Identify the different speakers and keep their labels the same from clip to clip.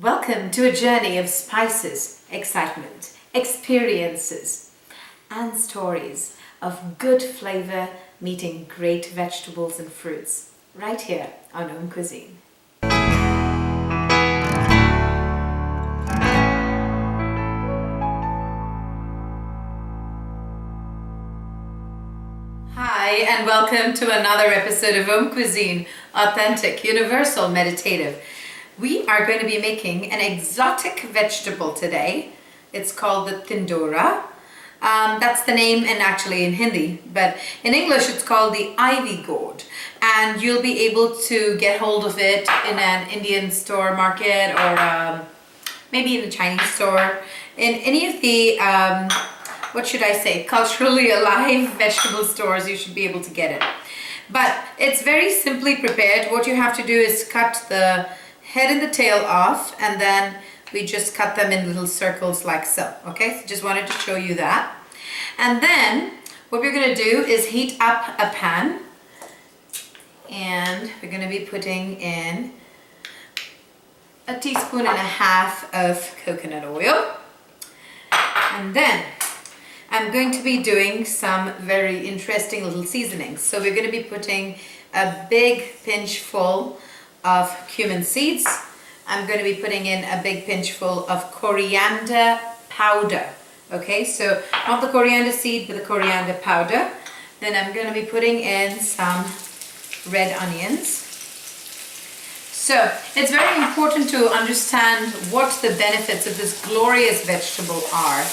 Speaker 1: Welcome to a journey of spices, excitement, experiences, and stories of good flavor meeting great vegetables and fruits right here on AUMcuisine. Hi, and welcome to another episode of AUMcuisine, authentic, universal, meditative. We are going to be making an exotic vegetable today. It's called the Tindora. That's the name in Hindi, but in English it's called the ivy gourd. And you'll be able to get hold of it in an Indian store market or maybe in a Chinese store. In any of the, culturally alive vegetable stores, you should be able to get it. But it's very simply prepared. What you have to do is cut the head and the tail off, and then we just cut them in little circles like so. Okay, so just wanted to show you that. And then what we're going to do is heat up a pan, and we're going to be putting in 1.5 teaspoons of coconut oil. And then I'm going to be doing some very interesting little seasonings. So we're going to be putting a big pinch full of cumin seeds. I'm going to be putting in a big pinch full of coriander powder. Okay, so not the coriander seed, but the coriander powder. Then I'm going to be putting in some red onions. So it's very important to understand what the benefits of this glorious vegetable are.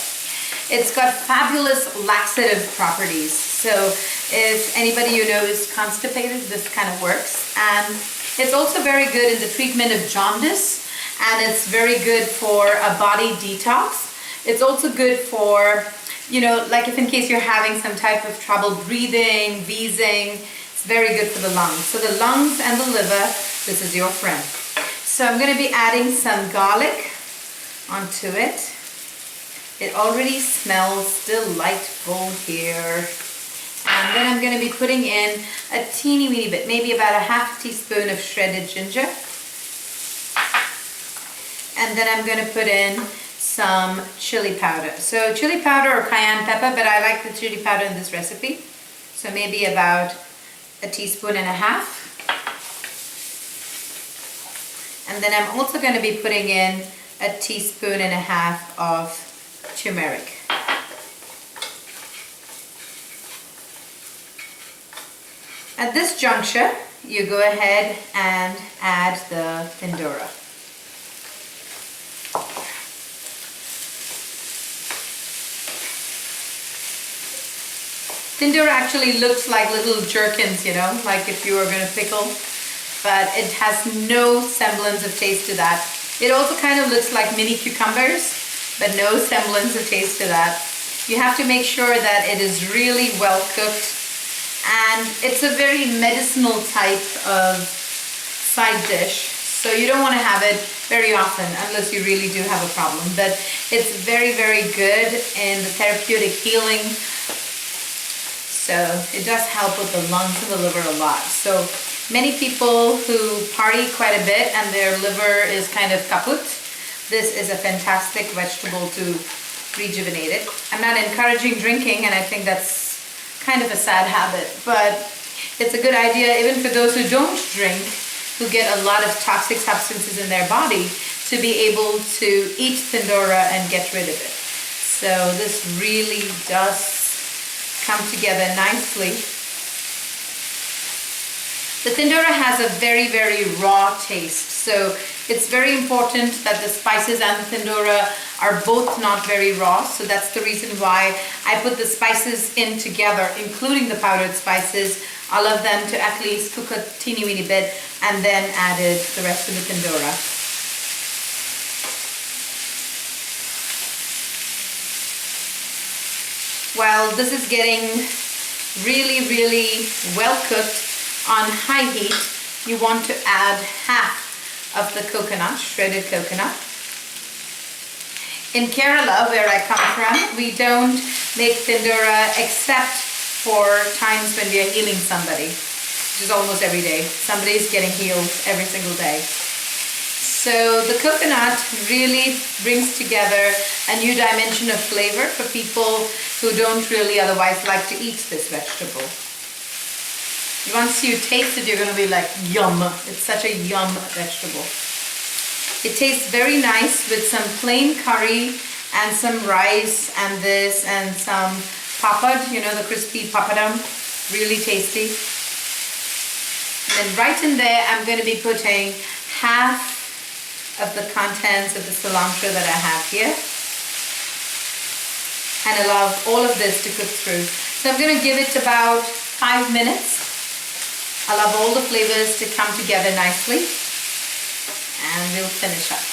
Speaker 1: It's got fabulous laxative properties. So if anybody you know is constipated, this kind of works. And it's also very good in the treatment of jaundice, and it's very good for a body detox. It's also good for, like if in case you're having some type of trouble breathing, wheezing, it's very good for the lungs. So the lungs and the liver, this is your friend. So I'm going to be adding some garlic onto it. It already smells delightful here. And then I'm going to be putting in a teeny weeny bit, maybe about 1/2 teaspoon of shredded ginger. And then I'm going to put in some chili powder. So chili powder or cayenne pepper, but I like the chili powder in this recipe. So maybe about 1.5 teaspoons. And then I'm also going to be putting in 1.5 teaspoons of turmeric. At this juncture, you go ahead and add the Tindora. Tindora actually looks like little gherkins, like if you were going to pickle, but it has no semblance of taste to that. It also kind of looks like mini cucumbers, but no semblance of taste to that. You have to make sure that it is really well cooked. And it's a very medicinal type of side dish, so you don't want to have it very often unless you really do have a problem. But it's very, very good in the therapeutic healing. So it does help with the lungs and the liver a lot. So many people who party quite a bit and their liver is kind of kaput, this is a fantastic vegetable to rejuvenate it. I'm not encouraging drinking, and I think that's kind of a sad habit, but it's a good idea even for those who don't drink, who get a lot of toxic substances in their body, to be able to eat Tindora and get rid of it. So this really does come together nicely. The Tindora has a very, very raw taste, so it's very important that the spices and the Tindora are both not very raw. So that's the reason why I put the spices in together, including the powdered spices, all of them to at least cook a teeny weeny bit, and then added the rest of the Tindora. While this is getting really, really well cooked on high heat, you want to add 1/2 of the coconut, shredded coconut. In Kerala, where I come from, we don't make Tindora except for times when we are healing somebody, which is almost every day. Somebody's getting healed every single day. So the coconut really brings together a new dimension of flavor for people who don't really otherwise like to eat this vegetable. Once you taste it, you're going to be like, yum. It's such a yum vegetable. It tastes very nice with some plain curry and some rice and this and some papad, you know, the crispy papadum. Really tasty. And then right in there, I'm going to be putting half of the contents of the cilantro that I have here. And allow all of this to cook through. So I'm going to give it about 5 minutes. Allow all the flavors to come together nicely. And we'll finish up.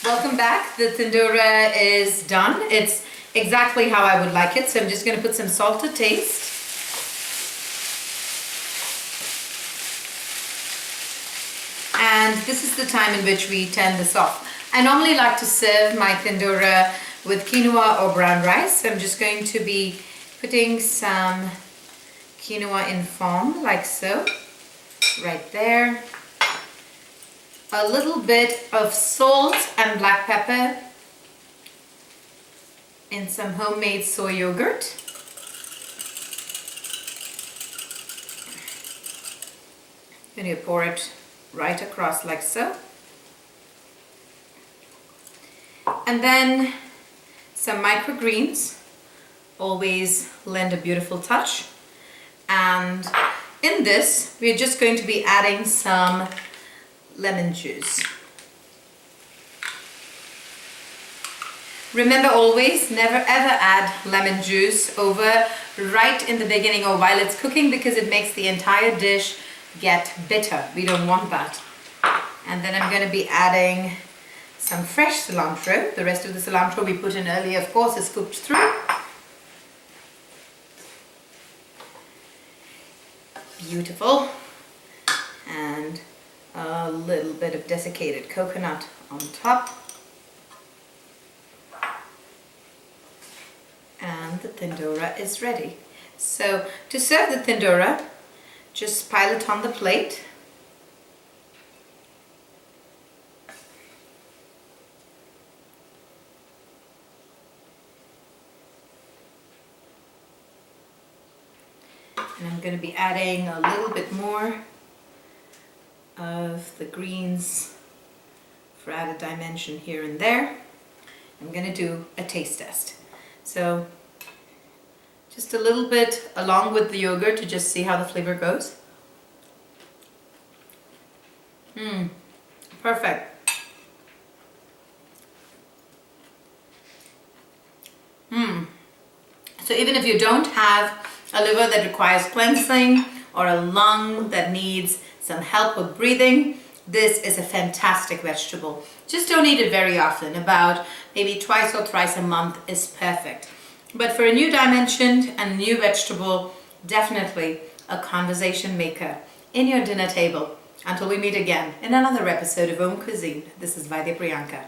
Speaker 1: Welcome back. The Tindora is done. It's exactly how I would like it. So I'm just going to put some salt to taste. And this is the time in which we turn this off. I normally like to serve my Tindora with quinoa or brown rice. So I'm just going to be putting some quinoa in form like so, right there. A little bit of salt and black pepper in some homemade soy yogurt. And you pour it right across like so. And then some microgreens, always lend a beautiful touch. And in this, we're just going to be adding some lemon juice. Remember always, never ever add lemon juice over right in the beginning or while it's cooking, because it makes the entire dish get bitter. We don't want that. And then I'm going to be adding some fresh cilantro. The rest of the cilantro we put in earlier, of course, is cooked through. Beautiful. And a little bit of desiccated coconut on top. And the Tindora is ready. So to serve the Tindora, just pile it on the plate. And I'm going to be adding a little bit more of the greens for added dimension here and there. I'm going to do a taste test. So just a little bit along with the yogurt to just see how the flavor goes. Perfect. So even if you don't have a liver that requires cleansing or a lung that needs some help with breathing, this is a fantastic vegetable. Just don't eat it very often. About maybe twice or thrice a month is perfect. But for a new dimension and a new vegetable, definitely a conversation maker in your dinner table. Until we meet again in another episode of AUMcuisine, this is Vaidya Priyanka.